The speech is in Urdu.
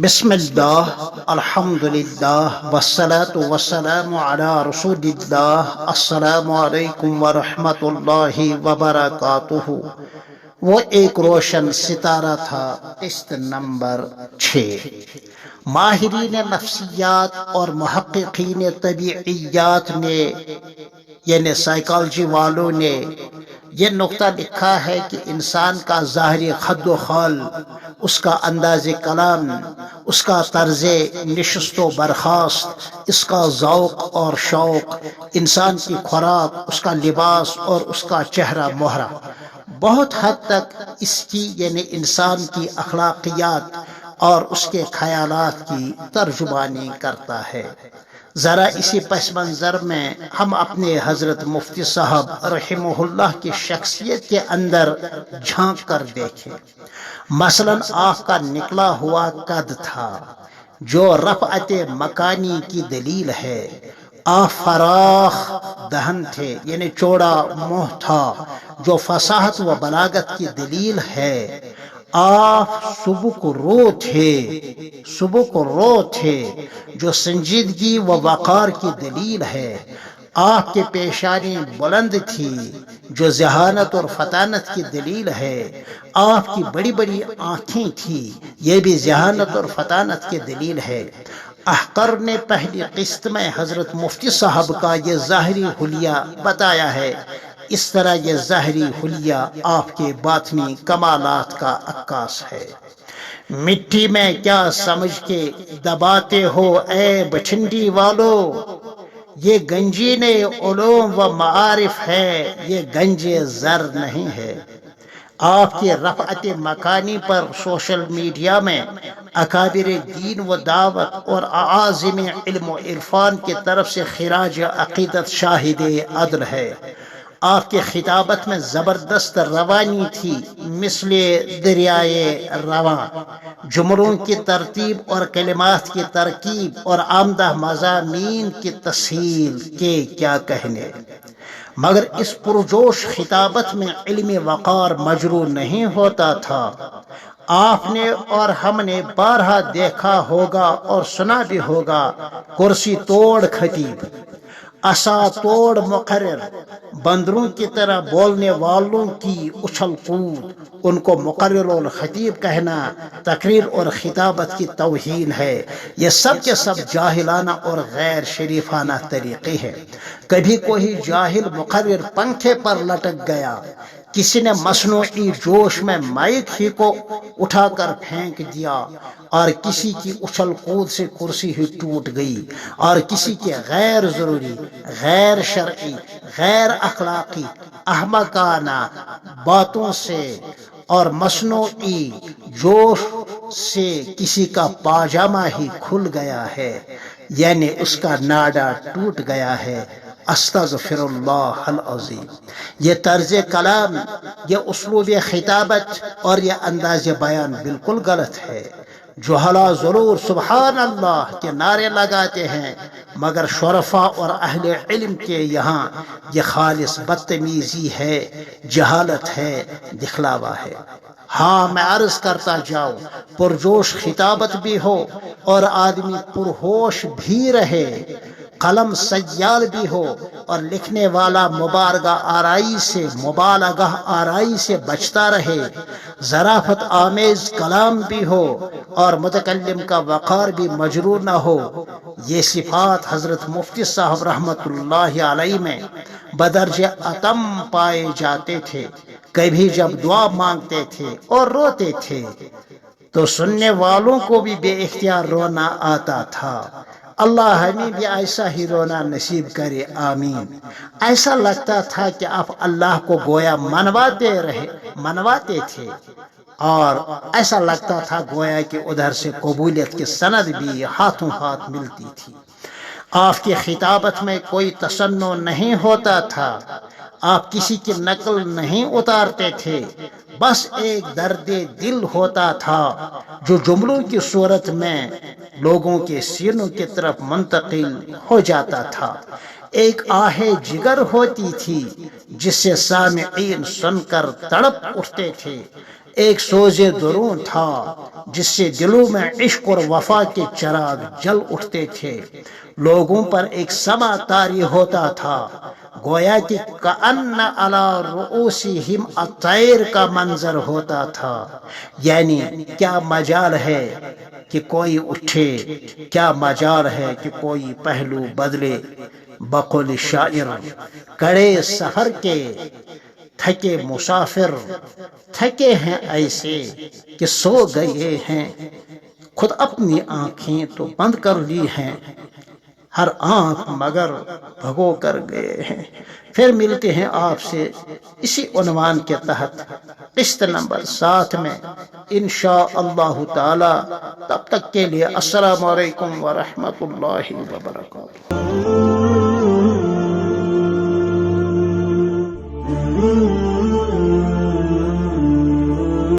بسم اللہ الحمدللہ والصلاة والسلام علی رسول اللہ السلام علیکم ورحمۃ اللہ وبرکاتہ۔ وہ ایک روشن ستارہ تھا، قسط نمبر 6۔ ماہرین نفسیات اور محققین طبیعیات نے یعنی سائیکالوجی والوں نے یہ نقطہ لکھا ہے کہ انسان کا ظاہری خد و خال، اس کا انداز کلام، اس کا طرز نشست و برخاست، اس کا ذوق اور شوق، انسان کی خوراک، اس کا لباس اور اس کا چہرہ مہرہ بہت حد تک اس کی یعنی انسان کی اخلاقیات اور اس کے خیالات کی ترجمانی کرتا ہے۔ ذرا اسی پس منظر میں ہم اپنے حضرت مفتی صاحب رحمہ اللہ کی شخصیت کے اندر جھانک کر دیکھیں۔ مثلا آپ کا نکلا ہوا قد تھا جو رفعت مکانی کی دلیل ہے۔ آپ فراخ دہن تھے یعنی چوڑا منہ تھا جو فصاحت و بلاغت کی دلیل ہے۔ آپ سبک رو تھے جو سنجیدگی و وقار کی دلیل ہے۔ آپ کے پیشانی بلند تھی جو ذہانت اور فطانت کی دلیل ہے۔ آپ کی بڑی بڑی آنکھیں تھیں، یہ بھی ذہانت اور فطانت کی دلیل ہے۔ احقر نے پہلی قسط میں حضرت مفتی صاحب کا یہ ظاہری حلیہ بتایا ہے۔ اس طرح یہ ظاہری حلیہ آپ کے باطنی کمالات کا عکاس ہے۔ مٹی میں کیا سمجھ کے دباتے ہو اے بٹھنڈی والو، یہ گنجین علوم و معارف ہے، یہ گنج زر نہیں ہے۔ آپ کی رفعت مکانی پر سوشل میڈیا میں اکابر دین و دعوت اور اعاظم علم و عرفان کی طرف سے خراج عقیدت شاہد عدل ہے۔ آپ کی خطابت میں زبردست روانی تھی، مثل دریائے رواں، جملوں کی ترتیب اور کلمات کی ترکیب اور آمدہ مضامین کی تسہیل کے کیا کہنے۔ مگر اس پرجوش خطابت میں علمی وقار مجروح نہیں ہوتا تھا۔ آپ نے اور ہم نے بارہا دیکھا ہوگا اور سنا بھی ہوگا، کرسی توڑ خطیب، عصا توڑ مقرر، بندروں کی طرح بولنے والوں کی اچھل کود، ان کو مقرر الخطیب کہنا تقریر اور خطابت کی توہین ہے۔ یہ سب کے سب جاہلانہ اور غیر شریفانہ طریقے ہیں۔ کبھی کوئی جاہل مقرر پنکھے پر لٹک گیا، کسی نے مصنوعی جوش میں مائک ہی کو اٹھا کر پھینک دیا، اور کسی کی اچھل کود سے کرسی ہی ٹوٹ گئی، اور کسی کی غیر ضروری، غیر شرعی، غیر اخلاقی، احمقانہ باتوں سے اور مصنوعی جوش سے کسی کا پاجامہ ہی کھل گیا ہے، یعنی اس کا ناڈا ٹوٹ گیا ہے۔ استغفر اللہ العظیم۔ یہ طرز کلام، یہ اسلوب خطابت اور یہ انداز بیان بالکل غلط ہے۔ جہلا ضرور سبحان اللہ کے نعرے لگاتے ہیں، مگر شرفاء اور اہل علم کے یہاں یہ خالص بدتمیزی ہے، جہالت ہے، دکھلاوا ہے۔ ہاں میں عرض کرتا جاؤں، پرجوش خطابت بھی ہو اور آدمی پرہوش بھی رہے، قلم سیال بھی ہو اور لکھنے والا مبالغہ آرائی سے بچتا رہے، ظرافت آمیز کلام بھی ہو اور متکلم کا وقار بھی مجروح نہ ہو۔ یہ صفات حضرت مفتی صاحب رحمۃ اللہ علیہ میں بدرجہ اتم پائے جاتے تھے۔ کبھی جب دعا مانگتے تھے اور روتے تھے تو سننے والوں کو بھی بے اختیار رونا آتا تھا۔ اللہ ہمیں بھی ایسا ہی رونا نصیب کرے، آمین۔ ایسا لگتا تھا کہ آپ اللہ کو گویا منواتے تھے، اور ایسا لگتا تھا گویا کہ ادھر سے قبولیت کی سند بھی ہاتھوں ہاتھ ملتی تھی۔ آپ کی خطابت میں کوئی تصنع نہیں ہوتا تھا، آپ کسی کی نقل نہیں اتارتے تھے، بس ایک درد دل ہوتا تھا جو جملوں کی صورت میں لوگوں کے سینوں کی طرف منتقل ہو جاتا تھا۔ ایک آہ جگر ہوتی تھی جس سے سامعین سن کر تڑپ اٹھتے تھے۔ ایک سوز درون تھا جس سے دلوں میں عشق اور وفا کے چراغ جل اٹھتے تھے، لوگوں پر ایک سما طاری ہوتا تھا، گویا کہ کأن علی رؤوسہم الطیر کا منظر ہوتا تھا۔ یعنی کیا مجال ہے کہ کوئی اٹھے، کیا مجال ہے کہ کوئی پہلو بدلے۔ بقول شاعر، کڑے سفر کے تھکے مسافر تھکے ہیں ایسے کہ سو گئے ہیں، خود اپنی آنکھیں تو بند کر لی ہیں، ہر آنکھ مگر بھگو کر گئے ہیں۔ پھر ملتے ہیں آپ سے اسی عنوان کے تحت قسط نمبر 7 میں انشاءاللہ تعالی۔ تب تک کے لیے السلام علیکم ورحمۃ اللہ وبرکاتہ۔